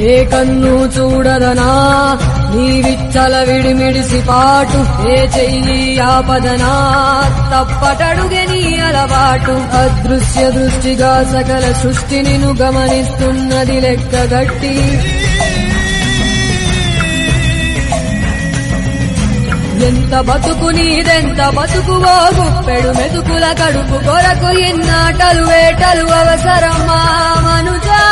ఏ కన్ను చూడదనా నీ విచ్చల విడిమిడిసి పాటు ఏ చెయ్యి ఆపదనా తప్పటడుగే నీ అలవాటు అదృశ్య దృష్టిగా సకల సృష్టి నిన్ను గమనిస్తున్నది లెక్కగట్టి ఎంత బతుకు నీదెంత బతుకువో గుప్పెడు మెతుకుల కడుపు కొరకు ఇన్నాటలు వేటలు అవసరమా మనుజా